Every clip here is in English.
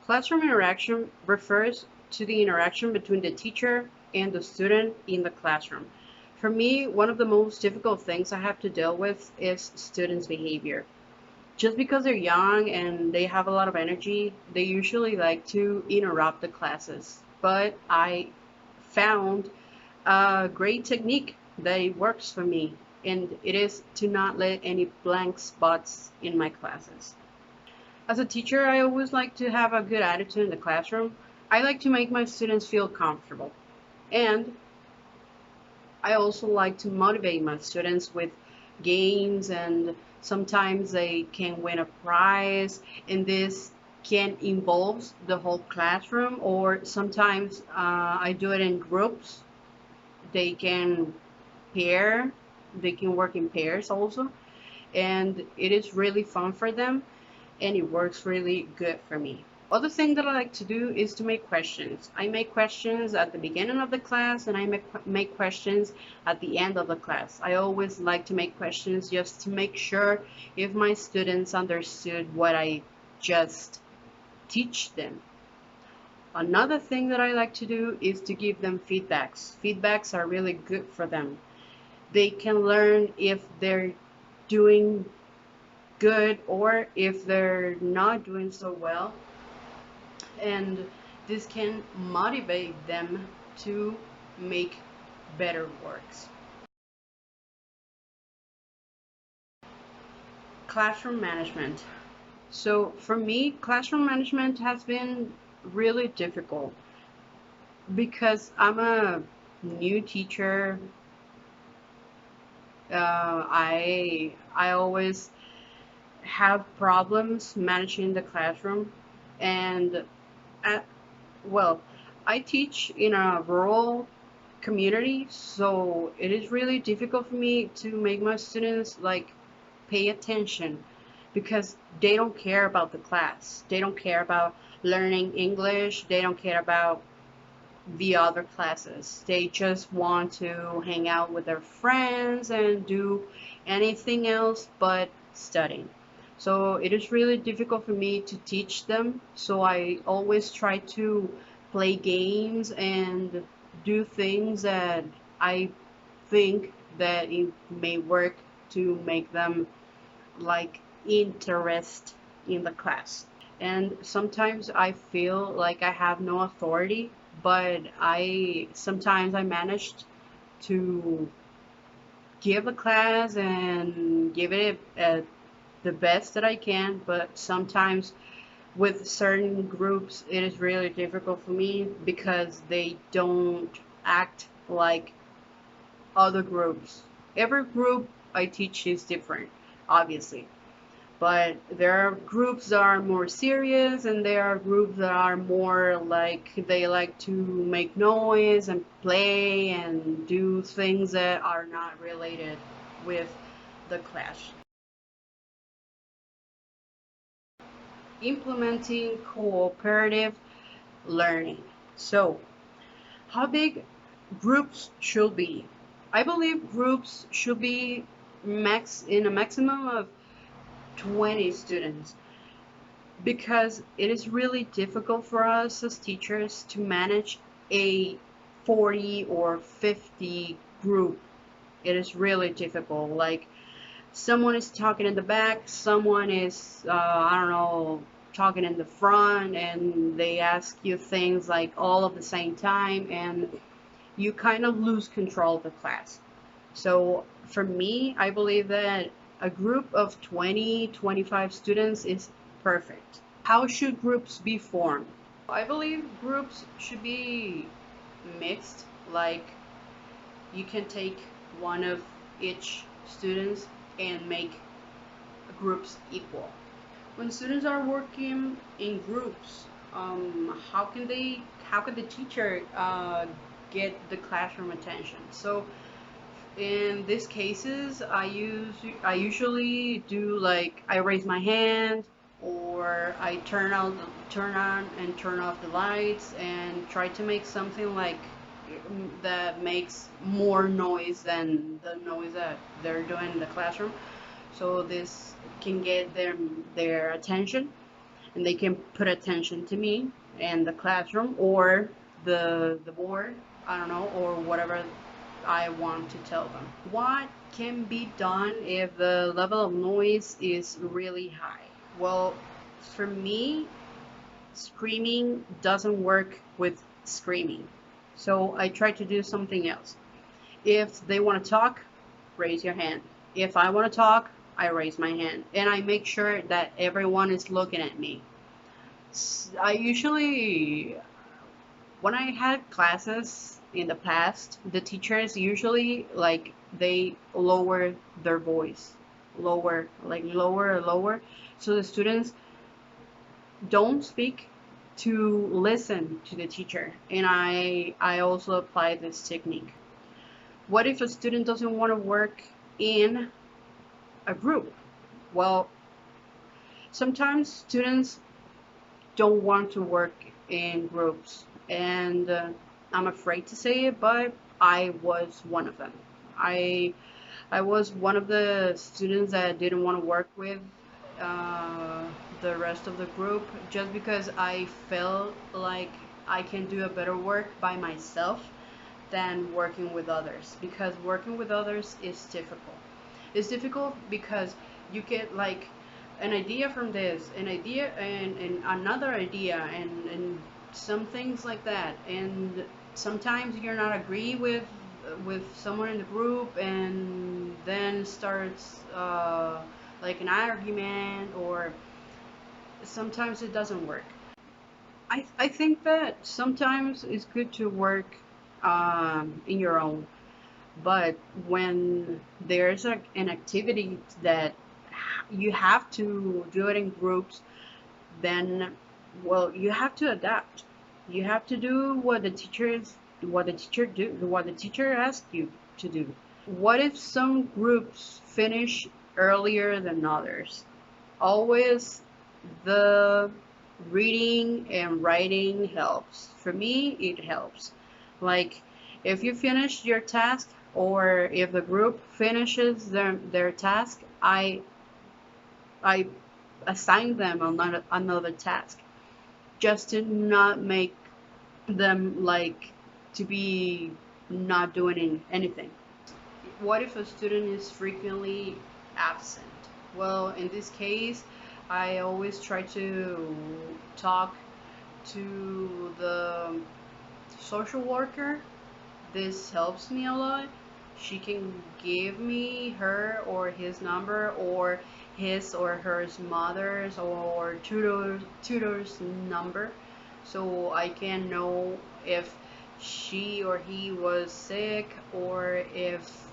Classroom interaction refers to the interaction between the teacher and the student in the classroom. For me, one of the most difficult things I have to deal with is students' behavior. Just because they're young and they have a lot of energy, they usually like to interrupt the classes. But I found a great technique that it works for me, and it is to not let any blank spots in my classes. As a teacher, I always like to have a good attitude in the classroom. I like to make my students feel comfortable. And I also like to motivate my students with games, and sometimes they can win a prize, and this can involve the whole classroom, or sometimes I do it in groups. They can pair, they can work in pairs also, and it is really fun for them, and it works really good for me. Other thing that I like to do is to make questions. I make questions at the beginning of the class, and I make questions at the end of the class. I always like to make questions just to make sure if my students understood what I just teach them. Another thing that I like to do is to give them feedbacks. Feedbacks are really good for them. They can learn if they're doing good or if they're not doing so well, and this can motivate them to make better works. Classroom management. So for me, classroom management has been really difficult because I'm a new teacher. I always have problems managing the classroom, and at, well, I teach in a rural community, so it is really difficult for me to make my students like pay attention because they don't care about the class. They don't care about learning English. They don't care about the other classes. They just want to hang out with their friends and do anything else but studying. So it is really difficult for me to teach them. So I always try to play games and do things that I think that it may work to make them like interest in the class. And sometimes I feel like I have no authority, but I sometimes I managed to give a class and give it the best that I can, but sometimes with certain groups it is really difficult for me because they don't act like other groups. Every group I teach is different, obviously. But there are groups that are more serious, and there are groups that are more like they like to make noise and play and do things that are not related with the class. Implementing cooperative learning. So, how big groups should be? I believe groups should be in a maximum of 20 students, because it is really difficult for us as teachers to manage a 40 or 50 group. It is really difficult. Like someone is talking in the back, someone is, I don't know, talking in the front, and they ask you things like all at the same time, and you kind of lose control of the class. So for me, I believe that a group of 20, 25 students is perfect. How should groups be formed? I believe groups should be mixed, like you can take one of each students and make groups equal. When students are working in groups, how can the teacher get the classroom attention? So in these cases, I usually do like I raise my hand, or I turn on and turn off the lights and try to make something like that makes more noise than the noise that they're doing in the classroom. So this can get their attention. and they can put attention to me and the classroom or the board, I don't know, or whatever I want to tell them. What can be done if the level of noise is really high? Well, for me, screaming doesn't work with screaming. So I try to do something else. If they want to talk, raise your hand. If I want to talk, I raise my hand. And I make sure that everyone is looking at me. I usually, when I had classes in the past, the teachers usually like they lower their voice, lower, like lower, lower, so the students don't speak to listen to the teacher. And I also apply this technique. What if a student doesn't want to work in a group? Well, sometimes students don't want to work in groups, and I'm afraid to say it, but I was one of them. I I was one of the students that didn't want to work with uh, the rest of the group just because I felt like I can do a better work by myself than working with others, because working with others is difficult. It's difficult because you get like an idea from this, an idea and another idea and some things like that. And sometimes you're not agree with someone in the group, and then starts like an argument, or sometimes it doesn't work. I think that sometimes it's good to work in your own, but when there's an activity that you have to do it in groups, then well, you have to adapt. You have to do what the teacher asked you to do. What if some groups finish earlier than others? Always the reading and writing helps. For me, it helps. Like if you finish your task, or if the group finishes their task, I assign them another task just to not make them like to be not doing anything. What if a student is frequently absent? Well, in this case, I always try to talk to the social worker. This helps me a lot. She can give me her or his number, or his or her mother's or tutor's number, so I can know if she or he was sick, or if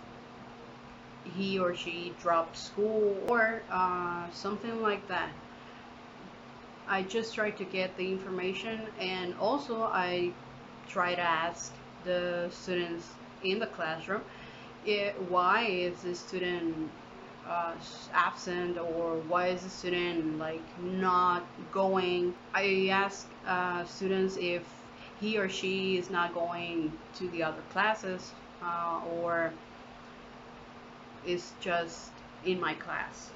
he or she dropped school, or something like that. I just try to get the information, and also I try to ask the students in the classroom why is the student absent, or why is the student like not going. I ask students if he or she is not going to the other classes, or is just in my class.